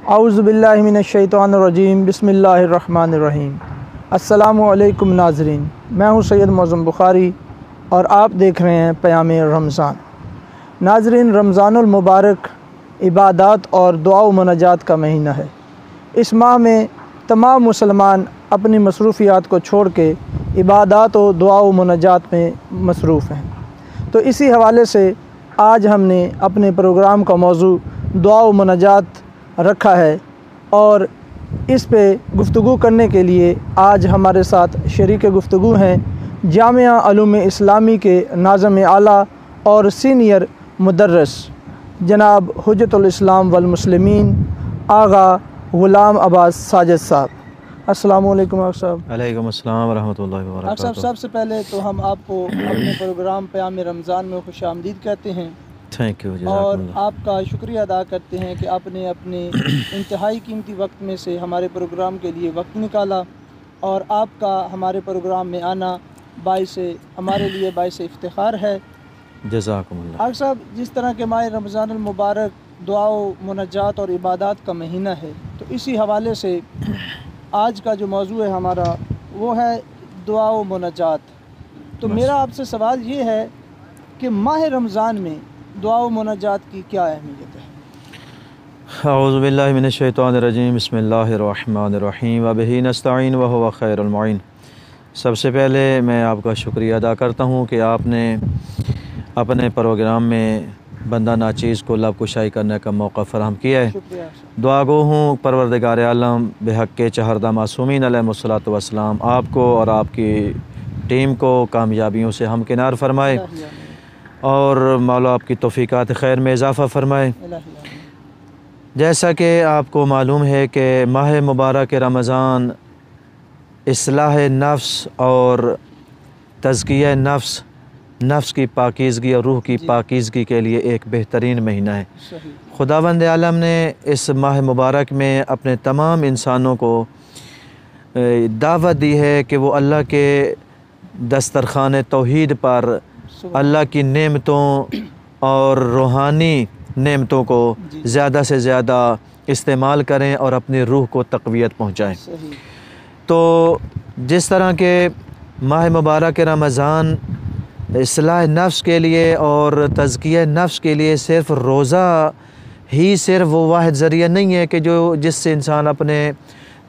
औज़ुबिल्लाहि मिनश्शैतानिर्रजीम बिस्मिल्लाहिर्रहमानिर्रहीम। अस्सलामु अलैकुम नाज़रीन, मैं हूँ सैयद मौज़म बुखारी और आप देख रहे हैं पयामे रमज़ान। नाज़रीन, रमज़ानुल मुबारक इबादत और दुआ व मुनाजात का महीना है। इस माह में तमाम मुसलमान अपनी मसरूफ़ियात को छोड़ के इबादत और दुआ व मुनाजात में मसरूफ़ हैं। तो इसी हवाले से आज हमने अपने प्रोग्राम का मौजू दुआ व मुनाजात रखा है और इस पे गुफ्तगू करने के लिए आज हमारे साथ शरीक गुफ्तगू हैं जामिया उलूम इस्लामी के नाज़िम आला और सीनियर मुदर्रिस जनाब हुज्जतुल इस्लाम वल मुस्लिमीन आगा ग़ुलाम अब्बास साजिद साहब। अस्सलामु अलैकुम आगा साहब। वालेकुम अस्सलाम व रहमतुल्लाहि व आगा साहब, बरकातुहू। सबसे पहले तो हम आपको अपने प्रोग्राम पयामे रमज़ान में खुशामदीद कहते हैं थैंक यू। और आपका शुक्रिया अदा करते हैं कि आपने अपने इंतहाई कीमती वक्त में से हमारे प्रोग्राम के लिए वक्त निकाला और आपका हमारे प्रोग्राम में आना हमारे लिए बाइस इफ्तिखार है। जज़ाकुमुल्लाह। आग साहब, जिस तरह के माह रमज़ानुल मुबारक दुआ मुनाजात और इबादत का महीना है, तो इसी हवाले से आज का जो मौजू है हमारा वो है दुआ व मुनाजात। तो मेरा आपसे सवाल ये है कि माह रमज़ान में दुआ व मुनाजात की क्या अहमियत है? औज़ु बिल्लाहि मिनश्शैतानिर्रजीम बिस्मिल्लाहिर्रहमानिर्रहीम व बिही नस्तईन व हुवा खैरुल मुईन। सबसे पहले मैं आपका शुक्रिया अदा करता हूँ कि आपने अपने प्रोग्राम में बंदा नाचीज़ को लब कुशाई करने का मौका फ़राहम किया है। दुआ गो हूँ परवरदिगार आलम बेहक़ चहरदा मासूमीन अलैहिमुस्सलातु वस्सलाम आपको और आपकी टीम को कामयाबियों से हमकिनार फरमाए और मौला आपकी तौफ़ीक़ात खैर में इजाफ़ा फ़रमाए। जैसा कि आपको मालूम है कि माह मुबारक रमज़ान इस्लाह नफ्स और तज़किया नफ्स की पाकीज़गी और रूह की पाकीज़गी के लिए एक बेहतरीन महीना है। खुदावंद आलम ने इस माह मुबारक में अपने तमाम इंसानों को दावत दी है कि वो अल्लाह के दस्तरखान तौहीद पर अल्लाह की नेमतों और रूहानी नेमतों को ज़्यादा से ज़्यादा इस्तेमाल करें और अपनी रूह को तक़वियत पहुँचाएँ। तो जिस तरह के माह मुबारक रमज़ान इस्लाह नफ्स के लिए और तज़किया नफ्स के लिए सिर्फ़ रोज़ा ही सिर्फ वो वाहिद ज़रिया नहीं है कि जिससे इंसान अपने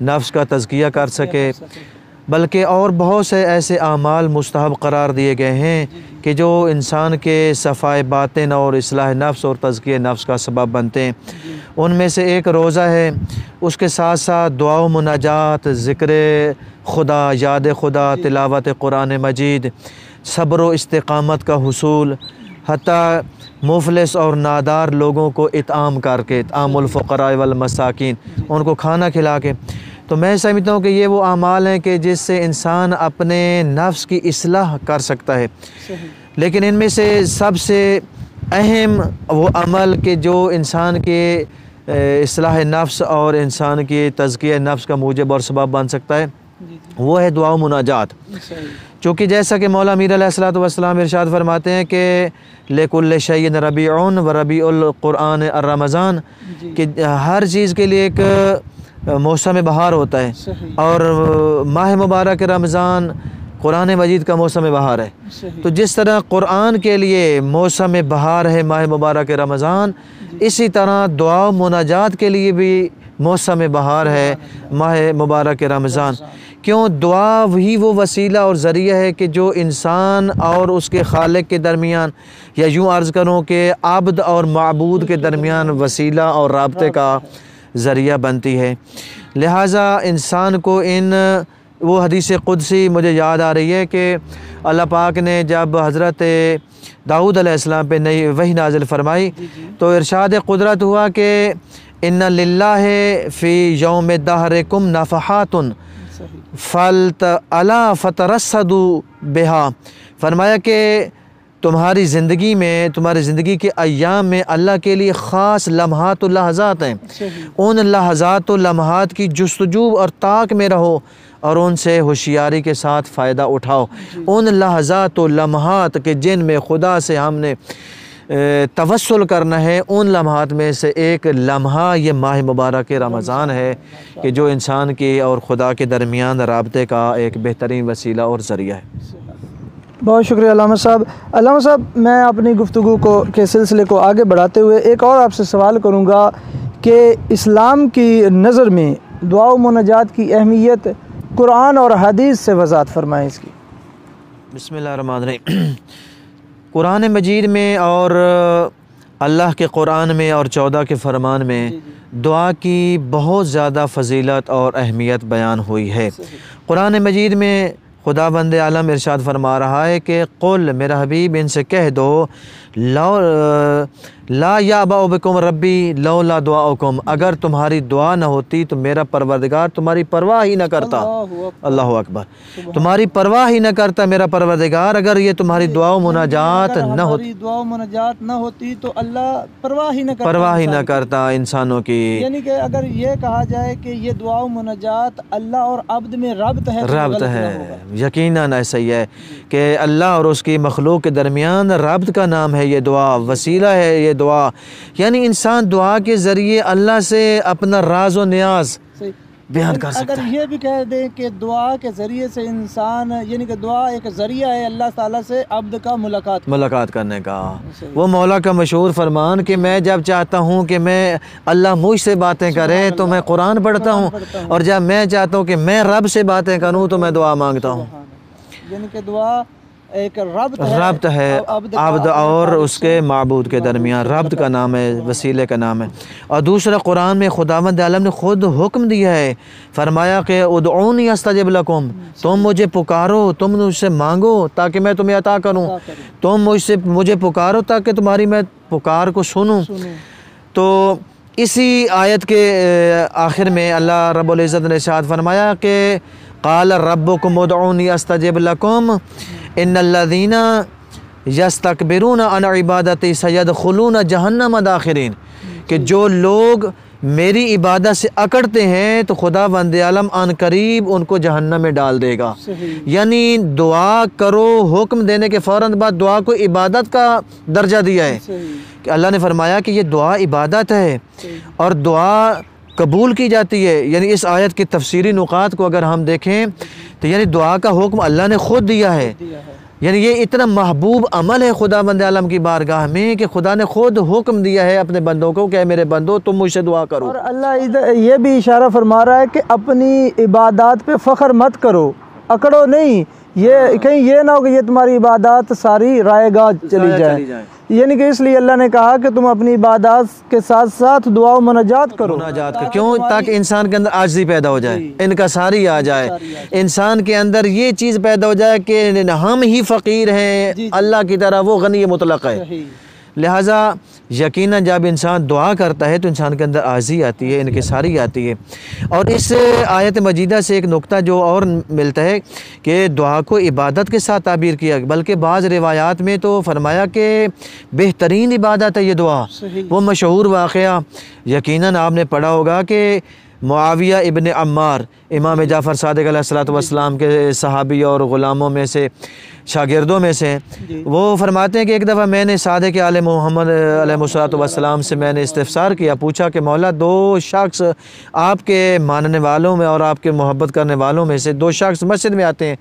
नफ्स का तज़किया कर सके, बल्कि और बहुत से ऐसे आमाल मुस्तहब करार दिए गए हैं कि जो इंसान के सफ़ाए बातिन और इस्लाह नफ्स और तज़किया नफ्स का सबब बनते हैं। उनमें से एक रोज़ा है, उसके साथ साथ दुआ व मुनाजात, ज़िक्र खुदा, याद खुदा, तिलावत कुरान मजीद, सब्र व इस्तिक़ामत का हुसूल, हत्ता मुफलिस और नादार लोगों को इत्आम करके, इत्आमुल फ़ुक़रा वल मसाकीन, उनको खाना खिला के। तो मैं समझता हूँ कि ये वो आमाल हैं कि जिससे इंसान अपने नफ्स की इस्लाह कर सकता है। लेकिन इनमें से सबसे अहम वो अमल कि जो इंसान के इस्लाह नफ्स और इंसान की तज़किया नफ्स का मूजब और सबब बन सकता है, वो है दुआ व मुनाजात। चूँकि जैसा कि मौला अमीर अलैहिस्सलातु वस्सलाम इरशाद फरमाते हैं कि लिकुल्लि शैइन रबीउन व रबीउल कुरान रमज़ान, कि हर चीज़ के लिए एक मौसम बहार होता है और माह मुबारक रमज़ान कुरान मजीद का मौसम बहार है। तो जिस तरह कुरान के लिए मौसम बहार है माह मुबारक रमज़ान, इसी तरह दुआ मुनाजात के लिए भी मौसम बहार है माह मुबारक रमज़ान। क्यों? दुआ ही वो वसीला और ज़रिया है कि जो इंसान और उसके खालिक के दरमियान, या यूँ अर्ज़ करूँ कि आब्द और माबूद के दरमियान वसीला और राब्ते का ज़रिया बनती है। लिहाजा इंसान को वो हदीस कुदसी मुझे याद आ रही है कि अल्लाह पाक ने जब हज़रत दाऊद अलैहिस्सलाम पे नई वही नाज़िल फरमाई तो इरशाद कुदरत हुआ कि इन्ना लिल्लाहि फ़ी यौम दहरिकुम नफ़हातुन फतरस्सदू बिहा। फरमाया कि तुम्हारी ज़िंदगी में, तुम्हारी ज़िंदगी के अय्याम में अल्लाह के लिए ख़ास लम्हात व लहज़ात हैं। उन लहज़ात व लम्हात की जुस्तजू और ताक में रहो और उनसे होशियारी के साथ फ़ायदा उठाओ। उन लहज़ात व लम्हात के जिनमें खुदा से हमने तवस्सुल करना है, उन लम्हात में से एक लम्हा ये माह मुबारक रमज़ान है कि जो इंसान की और खुदा के दरमियान राबते का एक बेहतरीन वसीला और ज़रिया है। बहुत शुक्रिया अल्लामा साहब। अल्लामा साहब, मैं अपनी गुफ्तगू को के सिलसिले को आगे बढ़ाते हुए एक और आपसे सवाल करूँगा कि इस्लाम की नज़र में दुआ व मुनाजात की अहमियत कुरान और हदीस से वज़ाहत फरमाएँ इसकी। बिस्मिल्लाहिर्रहमानिर्रहीम। कुरान मजीद में और अल्लाह के कुरान में और 14 के फ़रमान में दुआ की बहुत ज़्यादा फ़जीलत और अहमियत बयान हुई है। कुरान मजीद में खुदाबंद आलम इरशाद फरमा रहा है कि कुल, मेरा हबीब इनसे कह दो, ला याबअ बिकुम रब्बी लौला दुआउकुम, अगर तुम्हारी दुआ न होती तो मेरा परवरदिगार तुम्हारी परवाह ही न करता। अल्लाह अकबर। तुम्हारी परवाह ही न करता मेरा परवरदिगार, अगर ये तुम्हारी दुआ मुनाजात न होती तो अल्लाह परवाह ही न करता इंसानों की। यानी कि अगर ये कहा जाए कि ये दुआ मुनाजात अल्लाह और अब्द में रब्त है, यकीनन ऐसा ही है कि अल्लाह और उसकी मखलूक के दरमियान रब्त का नाम है ये दुआ, वसीला है ये दुआ। यानी इंसान दुआ के ज़रिए अल्लाह से अपना राज व न्याज बयान कर सकता है। अगर ये भी कह दें कि दुआ के ज़रिए से इंसान, यानी कि दुआ एक ज़रिया है अल्लाह ताला से अब्द का मुलाकात करने का। वो मौला का मशहूर फरमान कि मैं जब चाहता हूँ कि मैं अल्लाह मुझसे बातें करे तो मैं कुरान पढ़ता हूँ, और जब मैं चाहता हूँ कि मैं रब से बातें करूँ तो मैं दुआ मांगता हूँ। यानी कि दुआ एक रब्त है अब्द और उसके माबूद के दरमियान, रब्त का नाम है, वसीले का नाम है। और दूसरा, कुरान में खुदावंद आलम ने खुद हुक्म दिया है, फरमाया कि उदऊनी अस्तजिब लकुम, तुम मुझे पुकारो, तुम मुझसे मांगो ताकि मैं तुम्हें अता करूँ, तुम मुझे पुकारो ताकि तुम्हारी मैं पुकार को सुनूँ। तो इसी आयत के आखिर में अल्लाह रब्बुल इज़्ज़त ने इरशाद फरमाया कि क़ाल रब्बुकुम उदऊनी अस्तजिब लकुम इन्नल्लज़ीना यस्तकबिरूना अन इबादती सयदखुलूना जहन्नम दाखिरीन, कि जो लोग मेरी इबादत से अकड़ते हैं तो खुदावंद आलम अन करीब उनको जहन्नम में डाल देगा। यानी दुआ करो, हुक्म देने के फ़ौरन बाद दुआ को इबादत का दर्जा दिया है कि अल्लाह ने फरमाया कि ये दुआ इबादत है और दुआ कबूल की जाती है। यानी इस आयत के तफसीरी नुकात को अगर हम देखें तो यानी दुआ का हुक्म अल्लाह ने खुद दिया है। यानी ये इतना महबूब अमल है खुदाबंद आलम की बारगाह में कि खुदा ने खुद हुक्म दिया है अपने बंदों को कि मेरे बंदो तुम मुझसे दुआ करो। और अल्लाह इधर ये भी इशारा फरमा रहा है कि अपनी इबादत पे फ़ख्र मत करो, अकड़ो नहीं, ये कहीं ये ना हो कि ये तुम्हारी इबादत सारी रायगा चली जाए। यानी कि इसलिए अल्लाह ने कहा कि तुम अपनी इबादत के साथ साथ दुआ व मुनाजात करो। क्यों? ताकि इंसान के अंदर आजिज़ी पैदा हो जाए, इनका सारी आ जाए, इंसान के अंदर ये चीज़ पैदा हो जाए कि हम ही फ़कीर हैं, अल्लाह की तरह वो गनी मुतलक है। लिहाजा यकीनन जब इंसान दुआ करता है तो इंसान के अंदर आजी आती है, इनकी सारी आती है। और इस आयत मजीदा से एक नुक्ता जो और मिलता है कि दुआ को इबादत के साथ ताबीर किया, बल्कि बाज़ रिवायात में तो फरमाया कि बेहतरीन इबादत है ये दुआ। वो मशहूर वाक़या यकीनन आपने पढ़ा होगा कि मुआविया इब्न अम्मार, इमाम जाफ़र सादिक़ अलैहिस्सलातु वस्सलाम के सहाबी और ग़ुलामों में से, शागिर्दों में से, वो फरमाते हैं कि एक दफ़ा मैंने सादिक़ आले मोहम्मद अलैहिस्सलातु वस्सलाम से मैंने इस्तिफ़सार किया, पूछा कि मौला दो शख्स आपके मानने वालों में और आपके मोहब्बत करने वालों में से दो शख्स मस्जिद में आते हैं,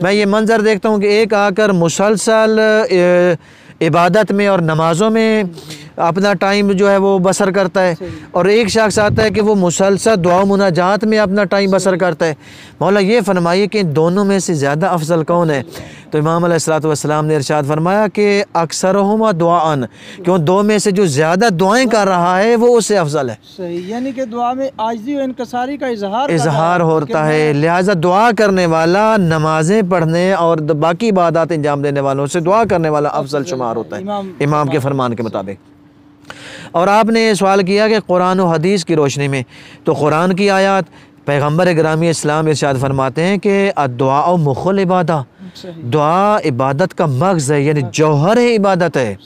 मैं ये मंज़र देखता हूँ कि एक आकर मुसलसल इबादत में और नमाज़ों में अपना टाइम जो है वो बसर करता है, और एक शख्स आता है कि वो मुसलसल दुआ मुनाजात में अपना टाइम बसर करता है। मौला ये फरमाइए कि इन दोनों में से ज़्यादा अफजल कौन है? तो इमाम अलैहिस्सलातु वस्सलाम ने इरशाद फरमाया कि अक्सरहुमा दुआअन, क्यों दो में से जो ज़्यादा दुआएं कर रहा है वो उससे अफजल है। सही, यानी कि दुआ में आजिज़ी और इनकिसारी का इजहार होता है। लिहाजा दुआ करने वाला नमाजें पढ़ने और बाकी इबादत अंजाम देने वालों से दुआ करने वाला अफजल शुमार होता है इमाम के फरमान के मुताबिक। और आपने सवाल किया कि कुरान और हदीस की रोशनी में, तो कुरान की आयत पैगम्बर ग्रामी इस्लाम इरशाद फरमाते हैं कि अद्दुआ मुखुल इबादा, दुआ इबादत का मग़ज़ है, यानी जौहर है, इबादत है।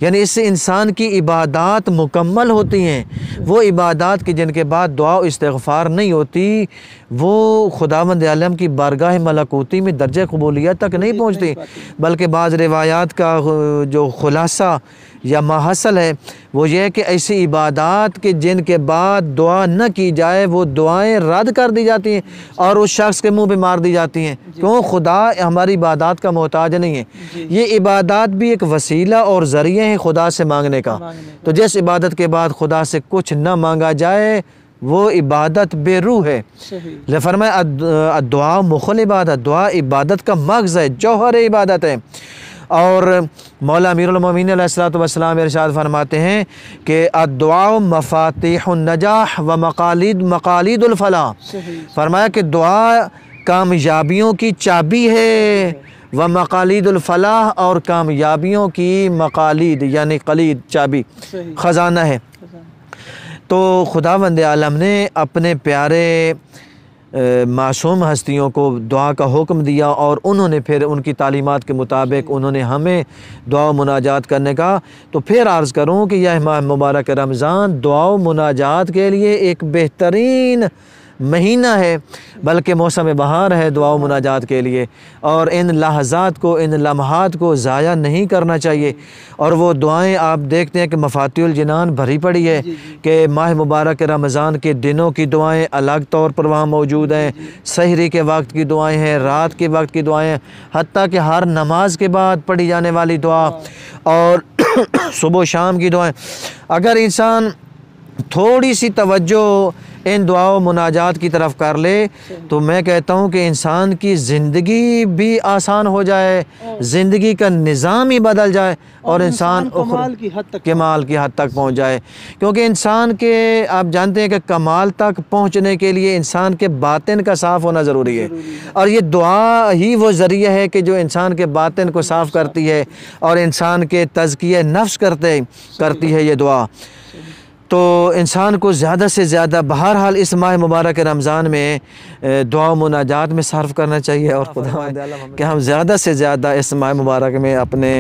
यानी इससे इंसान की इबादत मुकम्मल होती हैं। वो इबादत की जिनके बाद दुआ और इस्तिग़फ़ार नहीं होती वो खुदावंद आलम की बारगाह मलकूती में दर्जे क़बूलियत तक नहीं पहुँचती, बल्कि बाज़ रिवायात का जो खुलासा या माहसल है वो ये है कि ऐसी इबादत के जिनके बाद दुआ न की जाए वो दुआएं रद्द कर दी जाती हैं और उस शख्स के मुंह पे मार दी जाती हैं। क्यों? खुदा हमारी इबादत का मोहताज नहीं है। ये इबादत भी एक वसीला और ज़रिया है खुदा से मांगने का। तो जिस इबादत के बाद खुदा से कुछ न मांगा जाए वो इबादत बेरूह है। फरमाया दुआ मुखल इबादत, दुआ इबादत का मग़ज़ है, जौहर इबादत है। और मौला अमीरुल मोमिनीन अलैहिस्सलातु वस्सलाम इरशाद फरमाते हैं कि अद्दुआ मफ़ातिहुन नजाह व मक़ालिदुल फ़लाह। फरमाया कि दुआ कामयाबियों की चाबी है, व मक़ालिदुल फ़लाह और कामयाबियों की मक़ालिद यानी क़लीद चाबी ख़जाना है। तो खुदावंद आलम ने अपने प्यारे मासूम हस्तियों को दुआ का हुक्म दिया और उन्होंने फिर उनकी तालीमात के मुताबिक उन्होंने हमें दुआ मुनाजात करने का। तो फिर अर्ज़ करूँ कि यह माह मुबारक रमज़ान दुआ मुनाजात के लिए एक बेहतरीन महीना है, बल्कि मौसम बहार है दुआ मुनाजात के लिए। और इन लहज़ात को, इन लम्हात को ज़ाया नहीं करना चाहिए। और वो दुआएं आप देखते हैं कि मफ़ातिहुल जिनान भरी पड़ी है कि माह मुबारक रमज़ान के दिनों की दुआएं अलग तौर पर वहाँ मौजूद हैं, सहरी के वक्त की दुआएं हैं, रात के वक्त की दुआएं, हत्ता कि हर नमाज के बाद पढ़ी जाने वाली दुआ और सुबह शाम की दुआएं। अगर इंसान थोड़ी सी तवज्जो इन दुआओं मुनाजात की तरफ कर ले तो मैं कहता हूँ कि इंसान की ज़िंदगी भी आसान हो जाए, ज़िंदगी का निज़ाम ही बदल जाए और इंसान कमाल की हद तक पहुँच जाए। क्योंकि इंसान के, आप जानते हैं कि कमाल तक पहुँचने के लिए इंसान के बातिन का साफ़ होना ज़रूरी है। और ये दुआ ही वो ज़रिया है कि जो इंसान के बातिन को साफ़ करती है और इंसान के तज़किया नफ्स करती है ये दुआ। तो इंसान को ज़्यादा से ज़्यादा बहरहाल इस माह मुबारक रमज़ान में दुआ मुनाजात में सर्फ करना चाहिए। और खुदा कि हम ज़्यादा से ज़्यादा इस माह मुबारक में अपने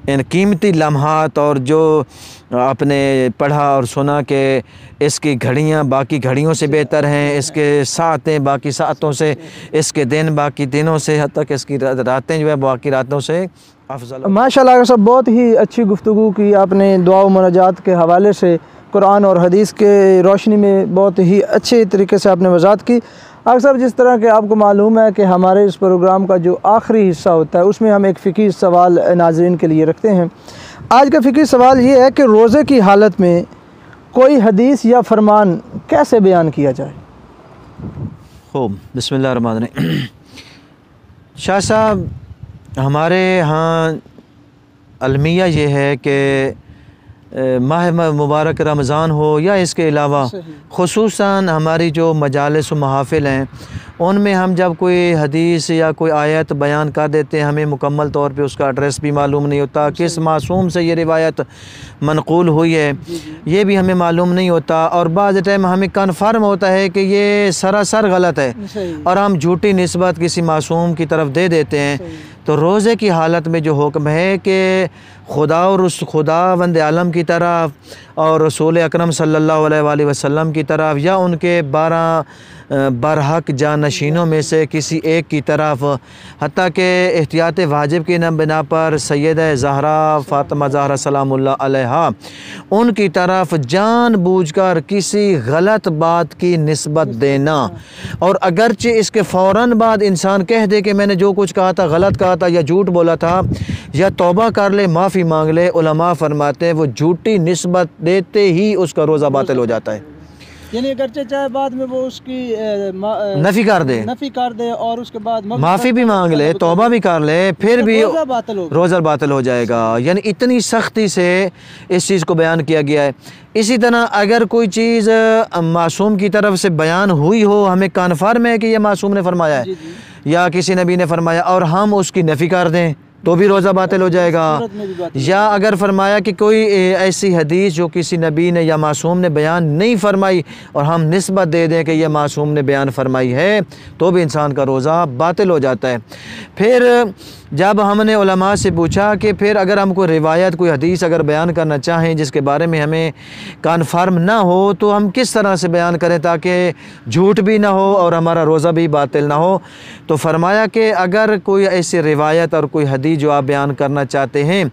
इन कीमती लम्हात और जो आपने पढ़ा और सुना कि इसकी घड़ियाँ बाकी घड़ियों से बेहतर हैं, इसके सातें बाकी सातों से, इसके दिन बाकी दिनों से, हत्ता कि इसकी रातें जो है बाकी रातों से अफजल। माशाल्लाह सब बहुत ही अच्छी गुफ्तगू की आपने दुआ मुनाजात के हवाले से। कुरान और हदीस के रोशनी में बहुत ही अच्छे तरीके से आपने वजाहत की। अक्सर जिस तरह के आपको मालूम है कि हमारे इस प्रोग्राम का जो आखिरी हिस्सा होता है उसमें हम एक फ़िक्री सवाल नाज़रीन के लिए रखते हैं। आज का फ़िक्री सवाल ये है कि रोज़े की हालत में कोई हदीस या फरमान कैसे बयान किया जाए? खूब, बिस्मिल्लाहिर्रहमानिर्रहीम। शाह साहब, हमारे यहाँ अलमिया ये है कि माह मुबारक रमज़ान हो या इसके अलावा ख़ुसूसन हमारी जो मजालिस व महफ़िल हैं उनमें हम जब कोई हदीस या कोई आयत बयान कर देते हैं, हमें मुकम्मल तौर पे उसका एड्रेस भी मालूम नहीं होता, किस मासूम से ये रिवायत मनक़ूल हुई है ये भी हमें मालूम नहीं होता। और बाज़ टाइम हमें कन्फर्म होता है कि ये सरासर गलत है और हम झूठी निस्बत किसी मासूम की तरफ दे देते हैं। तो रोज़े की हालत में जो हुक्म है कि खुदा और उस खुदावंद आलम की तरफ और रसूल अकरम सल्लल्लाहु अलैहि वसल्लम की तरफ या उनके 12 बरहक जानशीनों में से किसी एक की तरफ, हत्ता कि एहतियात वाजिब की बिना पर सैयदा ज़हरा फ़ातिमा ज़हरा सलामुल्लाह अलैहा उनकी तरफ जानबूझकर किसी गलत बात की निस्बत देना। और अगरचे इसके फ़ौरन बाद इंसान कह दे कि मैंने जो कुछ कहा था गलत कहा था या झूठ बोला था या तौबा कर ले, माफ़ी मांग ले, उलमा फरमाते हैं वो झूठी निस्बत देते ही उसका रोज़ा बातिल हो जाता है। यानी अगरचे चाहे बाद में वो उसकी नफ़ी कर दे और उसके बाद माफ़ी भी मांग ले, तौबा भी कर ले, फिर भी रोज़ा बातिल हो जाएगा। यानी इतनी सख्ती से इस चीज़ को बयान किया गया है। इसी तरह अगर कोई चीज़ मासूम की तरफ से बयान हुई हो, हमें कन्फर्म है कि ये मासूम ने फरमाया है या किसी नबी ने फरमाया और हम उसकी नफ़ी कर दें तो भी रोज़ा बातिल हो जाएगा। या अगर फरमाया कि कोई ऐसी हदीस जो किसी नबी ने या मासूम ने बयान नहीं फरमाई और हम निस्बत दे दें कि यह मासूम ने बयान फरमाई है तो भी इंसान का रोज़ा बातिल हो जाता है। फिर जब हमने उलमा से पूछा कि फिर अगर हम कोई रिवायत, कोई हदीस अगर बयान करना चाहें जिसके बारे में हमें कन्फर्म ना हो तो हम किस तरह से बयान करें ताकि झूठ भी ना हो और हमारा रोज़ा भी बातिल ना हो, तो फरमाया कि अगर कोई ऐसी रिवायत और कोई हदीस हदीस जो आप बयान करना चाहते हैं,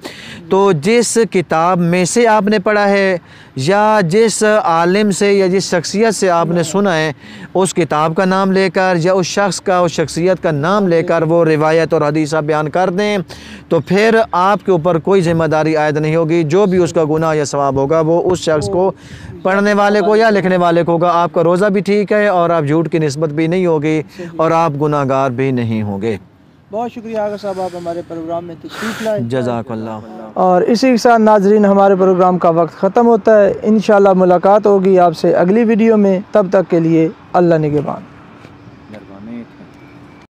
तो जिस किताब में से आपने पढ़ा है या जिस आलिम से या जिस शख्सियत से आपने सुना है, उस किताब का नाम लेकर या उस शख्स का, उस शख्सियत का नाम लेकर वो रिवायत और हदीस आप बयान कर दें, तो फिर आपके ऊपर कोई ज़िम्मेदारी आयद नहीं होगी। जो भी उसका गुनाह या सवाब होगा वो उस शख्स को, पढ़ने वाले को या लिखने वाले को होगा। आपका रोज़ा भी ठीक है और आप झूठ की निस्बत भी नहीं होगी और आप गुनाहगार भी नहीं होंगे। बहुत शुक्रिया आगा साहब, आप हमारे प्रोग्राम में तशरीफ़ लाए। जज़ाकल्लाह। और इसी के साथ नाजरीन, हमारे प्रोग्राम का वक्त ख़त्म होता है। इंशाल्लाह मुलाकात होगी आपसे अगली वीडियो में। तब तक के लिए अल्लाह निगहबान।